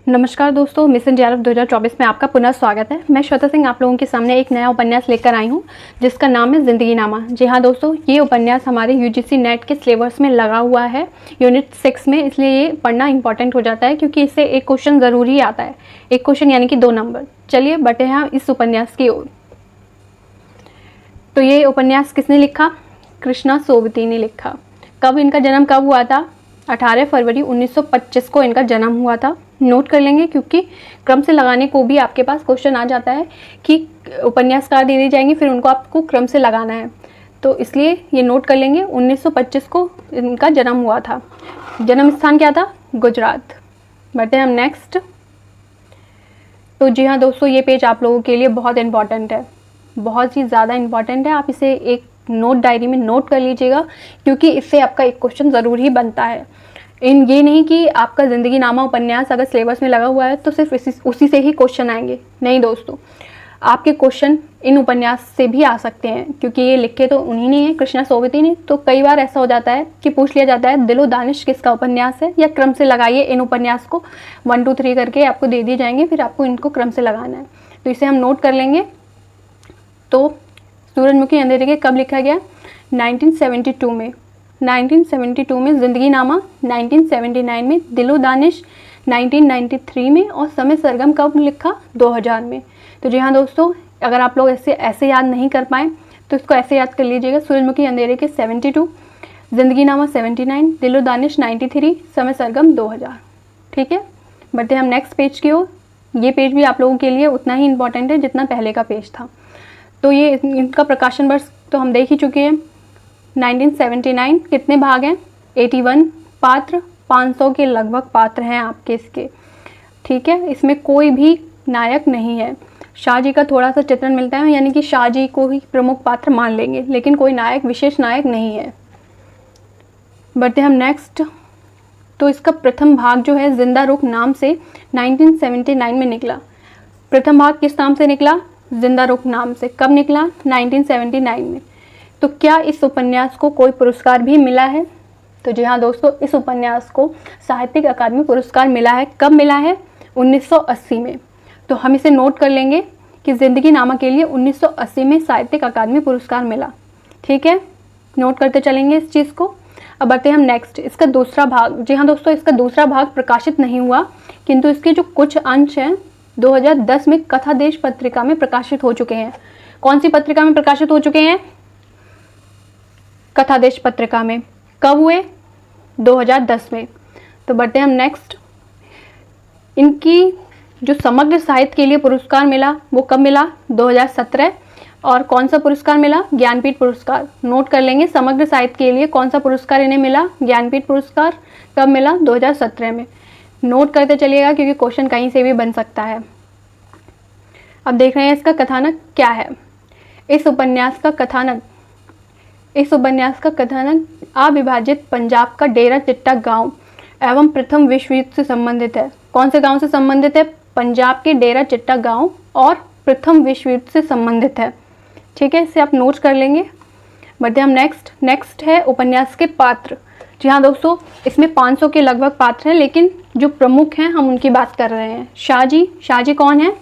नमस्कार दोस्तों, mission JRF 2024 में आपका पुनः स्वागत है। मैं श्वेता सिंह आप लोगों के सामने एक नया उपन्यास लेकर आई हूं जिसका नाम है ज़िंदगी नामा। जी हाँ दोस्तों, ये उपन्यास हमारे यूजीसी नेट के सिलेबस में लगा हुआ है यूनिट 6 में, इसलिए ये पढ़ना इंपॉर्टेंट हो जाता है क्योंकि इससे एक क्वेश्चन ज़रूर ही आता है। एक क्वेश्चन यानी कि 2 नंबर। चलिए बढ़ते हैं इस उपन्यास की ओर। तो ये उपन्यास किसने लिखा? कृष्णा सोबती ने लिखा। कब इनका जन्म कब हुआ था? 18 फरवरी 1925 को इनका जन्म हुआ था। नोट कर लेंगे क्योंकि क्रम से लगाने को भी आपके पास क्वेश्चन आ जाता है कि उपन्यासकार दे दी जाएंगे, फिर उनको आपको क्रम से लगाना है, तो इसलिए ये नोट कर लेंगे। 1925 को इनका जन्म हुआ था। जन्म स्थान क्या था? गुजरात। बढ़ते हैं हम नेक्स्ट। तो जी हाँ दोस्तों, ये पेज आप लोगों के लिए बहुत इंपॉर्टेंट है, बहुत ही ज़्यादा इंपॉर्टेंट है। आप इसे एक नोट डायरी में नोट कर लीजिएगा क्योंकि इससे आपका एक क्वेश्चन ज़रूर ही बनता है। ये नहीं कि आपका ज़िंदगी नामा उपन्यास अगर सिलेबस में लगा हुआ है तो सिर्फ उसी से ही क्वेश्चन आएंगे। नहीं दोस्तों, आपके क्वेश्चन इन उपन्यास से भी आ सकते हैं क्योंकि ये लिखे तो उन्हीं ने है, कृष्णा सोबती ने। तो कई बार ऐसा हो जाता है कि पूछ लिया जाता है दिलो दानिश किसका उपन्यास है, या क्रम से लगाइए इन उपन्यास को 1 2 3 करके आपको दे दिए जाएंगे, फिर आपको इनको क्रम से लगाना है। तो इसे हम नोट कर लेंगे। तो सूरजमुखी अंधेरे के कब लिखा गया? 1972 में। 1972 में ज़िंदगी नामा, 1979 में दिलो दानिश, 1993 में, और समय सरगम कब लिखा? 2000 में। तो जी हाँ दोस्तों, अगर आप लोग ऐसे याद नहीं कर पाएँ तो इसको ऐसे याद कर लीजिएगा। सूरजमुखी अंधेरे के 72, ज़िंदगी नामा 79, दिलो दानिश 93, समय सरगम 2000। ठीक है, बढ़ते हैं हम नेक्स्ट पेज की ओर। ये पेज भी आप लोगों के लिए उतना ही इम्पोर्टेंट है जितना पहले का पेज था। तो ये इनका प्रकाशन वर्ष तो हम देख ही चुके हैं। 1979। कितने भाग हैं? 81 पात्र, 500 के लगभग पात्र हैं आपके इसके। ठीक है, इसमें कोई भी नायक नहीं है। शाह जी का थोड़ा सा चित्रण मिलता है, यानी कि शाह जी को ही प्रमुख पात्र मान लेंगे, लेकिन कोई नायक, विशेष नायक नहीं है। बढ़ते हम नेक्स्ट। तो इसका प्रथम भाग जो है जिंदा रुख नाम से 1979 में निकला। प्रथम भाग किस नाम से निकला? जिंदा रुख नाम से। कब निकला? 1979 में। तो क्या इस उपन्यास को कोई पुरस्कार भी मिला है? तो जी हाँ दोस्तों, इस उपन्यास को साहित्यिक अकादमी पुरस्कार मिला है। कब मिला है? 1980 में। तो हम इसे नोट कर लेंगे कि ज़िंदगी नामा के लिए 1980 में साहित्यिक अकादमी पुरस्कार मिला। ठीक है, नोट करते चलेंगे इस चीज़ को। अब बढ़ते हैं हम नेक्स्ट। इसका दूसरा भाग, जी हाँ दोस्तों, इसका दूसरा भाग प्रकाशित नहीं हुआ, किंतु इसके जो कुछ अंश हैं 2010 में कथा देश पत्रिका में प्रकाशित हो चुके हैं। कौन सी पत्रिका में प्रकाशित हो चुके हैं? कथा देश पत्रिका में। कब हुए? 2010 में। तो बढ़ते हैं हम नेक्स्ट। इनकी जो समग्र साहित्य के लिए पुरस्कार मिला वो कब मिला? 2017। और कौन सा पुरस्कार मिला? ज्ञानपीठ पुरस्कार। नोट कर लेंगे, समग्र साहित्य के लिए कौन सा पुरस्कार इन्हें मिला? ज्ञानपीठ पुरस्कार। कब मिला? 2017 में। नोट करते चलिएगा क्योंकि क्वेश्चन कहीं से भी बन सकता है। अब देख रहे हैं इसका कथानक क्या है। इस उपन्यास का कथानक अविभाजित पंजाब का डेरा चिट्टा गांव एवं प्रथम विश्व युद्ध से संबंधित है। कौन से गांव से संबंधित है? पंजाब के डेरा चिट्टा गांव और प्रथम विश्व युद्ध से संबंधित है। ठीक है, इसे आप नोट कर लेंगे। बढ़ते हम नेक्स्ट है उपन्यास के पात्र। जी हाँ दोस्तों, इसमें 500 के लगभग पात्र हैं, लेकिन जो प्रमुख हैं हम उनकी बात कर रहे हैं। शाह जी कौन है?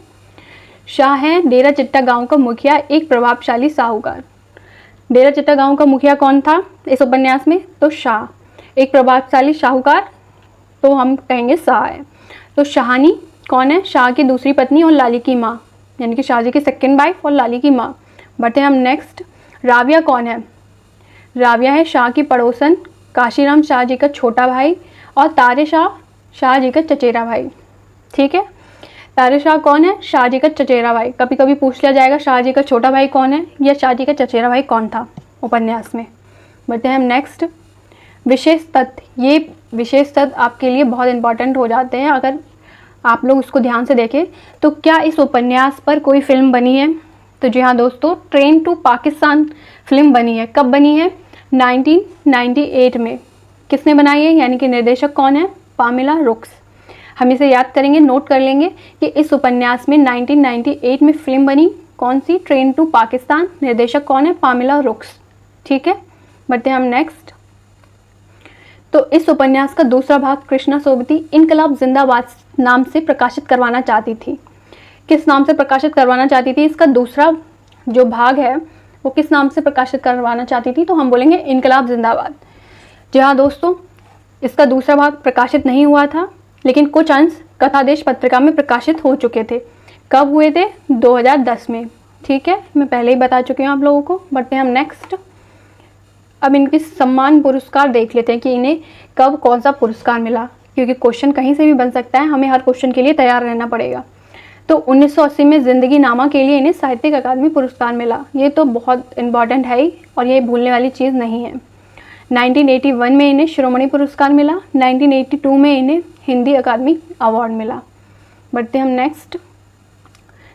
शाह है डेरा चिट्टा गांव का मुखिया, एक प्रभावशाली साहूकार। डेरा चिट्टा गांव का मुखिया कौन था इस उपन्यास में? तो शाह। एक प्रभावशाली साहूकार, तो हम कहेंगे शाह है। तो शाहानी कौन है? शाह की दूसरी पत्नी और लाली की माँ, यानी कि शाह जी की सेकंड वाइफ और लाली की माँ। बढ़ते हैं हम नेक्स्ट। राविया कौन है? राविया है शाह की पड़ोसन, काशीराम शाह जी का छोटा भाई, और तारे शाह जी का चचेरा भाई। ठीक है, तारे शाह कौन है? शाह जी का चचेरा भाई। कभी कभी पूछ लिया जाएगा शाह जी का छोटा भाई कौन है या शाह जी का चचेरा भाई कौन था उपन्यास में। बढ़ते हैं हम नेक्स्ट। विशेष तथ्य। ये विशेष तथ्य आपके लिए बहुत इंपॉर्टेंट हो जाते हैं अगर आप लोग उसको ध्यान से देखें। तो क्या इस उपन्यास पर कोई फिल्म बनी है? तो जी हाँ दोस्तों, ट्रेन टू पाकिस्तान फिल्म बनी है। कब बनी है? 1998 में। किसने बनाई है, यानी कि निर्देशक कौन है? Pamela rocks. हम इसे याद करेंगे, नोट कर लेंगे कि इस उपन्यास में 1998 में फिल्म बनी। कौन सी? Train to Pakistan. निर्देशक कौन है? Pamela rocks. ठीक है, बढ़ते हैं हम नेक्स्ट। तो इस उपन्यास का दूसरा भाग कृष्णा सोबती इनकलाब जिंदाबाद नाम से प्रकाशित करवाना चाहती थी। किस नाम से प्रकाशित करवाना चाहती थी? इसका दूसरा जो भाग है वो किस नाम से प्रकाशित करवाना चाहती थी? तो हम बोलेंगे इनकलाब जिंदाबाद। जी हाँ दोस्तों, इसका दूसरा भाग प्रकाशित नहीं हुआ था, लेकिन कुछ अंश कथादेश पत्रिका में प्रकाशित हो चुके थे। कब हुए थे? 2010 में। ठीक है, मैं पहले ही बता चुकी हूँ आप लोगों को। बढ़ते हैं हम नेक्स्ट। अब इनके सम्मान पुरस्कार देख लेते हैं कि इन्हें कब कौन सा पुरस्कार मिला, क्योंकि क्वेश्चन कहीं से भी बन सकता है, हमें हर क्वेश्चन के लिए तैयार रहना पड़ेगा। तो 1980 में जिंदगी नामा के लिए इन्हें साहित्यिक अकादमी पुरस्कार मिला। ये तो बहुत इम्पॉर्टेंट है ही और ये भूलने वाली चीज़ नहीं है। 1981 में इन्हें शिरोमणि पुरस्कार मिला। 1982 में इन्हें हिंदी अकादमी अवार्ड मिला। बढ़ते हम नेक्स्ट।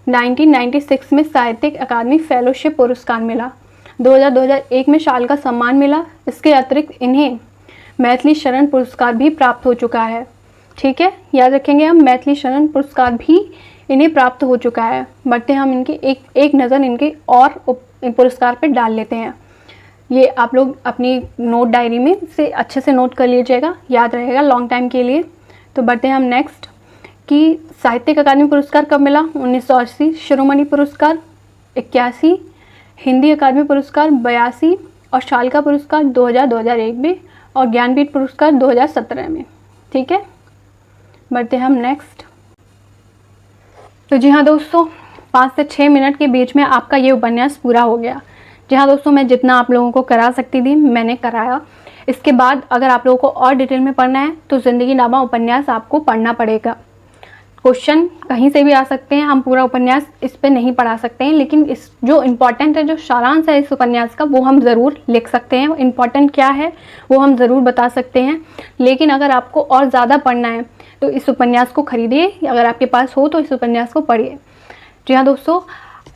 1996 में साहित्यिक अकादमी फेलोशिप पुरस्कार मिला। 2001 में शाल का सम्मान मिला। इसके अतिरिक्त इन्हें मैथिली शरण पुरस्कार भी प्राप्त हो चुका है। ठीक है, याद रखेंगे हम, मैथिली शरण पुरस्कार भी इन्हें प्राप्त हो चुका है। बढ़ते हम इनके एक नज़र इनके और पुरस्कार पे डाल लेते हैं। ये आप लोग अपनी नोट डायरी में से अच्छे से नोट कर लीजिएगा, याद रहेगा लॉन्ग टाइम के लिए। तो बढ़ते हैं हम नेक्स्ट कि साहित्यिक अकादमी पुरस्कार कब मिला? 1980, शिरोमणि पुरस्कार 81, हिंदी अकादमी पुरस्कार 82 और शाल का पुरस्कार 2001 में और ज्ञानपीठ पुरस्कार 2017 में। ठीक है, बढ़ते हैं हम नेक्स्ट। तो जी हाँ दोस्तों, 5 से 6 मिनट के बीच में आपका ये उपन्यास पूरा हो गया। जी हाँ दोस्तों, मैं जितना आप लोगों को करा सकती थी मैंने कराया। इसके बाद अगर आप लोगों को और डिटेल में पढ़ना है तो जिंदगी नामा उपन्यास आपको पढ़ना पड़ेगा। क्वेश्चन कहीं से भी आ सकते हैं, हम पूरा उपन्यास इस पे नहीं पढ़ा सकते हैं, लेकिन इस जो इम्पॉर्टेंट है, जो सारांश है इस उपन्यास का, वो हम ज़रूर लिख सकते हैं। इम्पॉर्टेंट क्या है वो हम ज़रूर बता सकते हैं। लेकिन अगर आपको और ज़्यादा पढ़ना है तो इस उपन्यास को खरीदिए, अगर आपके पास हो तो इस उपन्यास को पढ़िए। जी हाँ दोस्तों,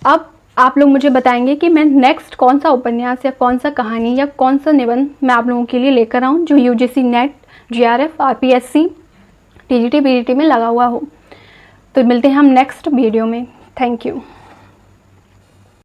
अब आप लोग मुझे बताएंगे कि मैं नेक्स्ट कौन सा उपन्यास या कौन सा कहानी या कौन सा निबंध मैं आप लोगों के लिए लेकर आऊँ जो UGC net, GRF, RPSC, TGT, PGT में लगा हुआ हो। तो मिलते हैं हम नेक्स्ट वीडियो में। Thank you.